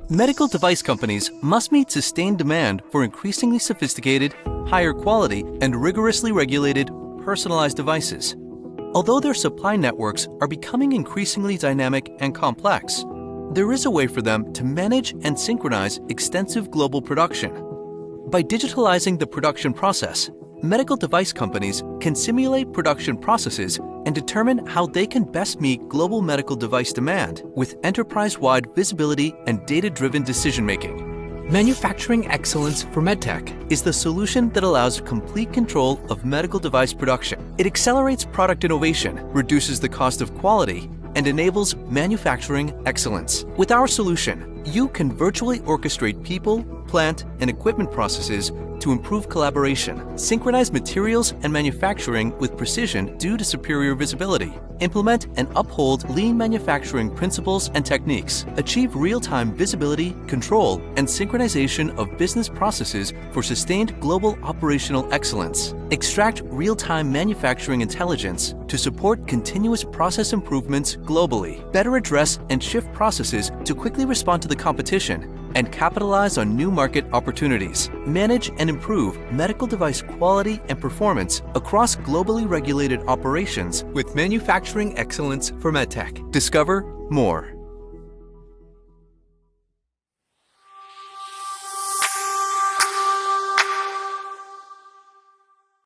Medical device companies must meet sustained demand for increasingly sophisticated, higher quality, and rigorously regulated, personalized devices. Although their supply networks are becoming increasingly dynamic and complex, there is a way for them to manage and synchronize extensive global production. By digitalizing the production process, medical device companies can simulate production processes and determine how they can best meet global medical device demand with enterprise-wide visibility and data-driven decision-making. Manufacturing excellence for MedTech is the solution that allows complete control of medical device production. It accelerates product innovation, reduces the cost of quality, and enables manufacturing excellence. With our solution, you can virtually orchestrate people, plant, and equipment processes to improve collaboration, synchronize materials and manufacturing with precision due to superior visibility, implement and uphold lean manufacturing principles and techniques, achieve real-time visibility, control, and synchronization of business processes for sustained global operational excellence, extract real-time manufacturing intelligence to support continuous process improvements globally, better address and shift processes to quickly respond to the competition, and capitalize on new market opportunities. Manage and improve medical device quality and performance across globally regulated operations with manufacturing excellence for MedTech. Discover more.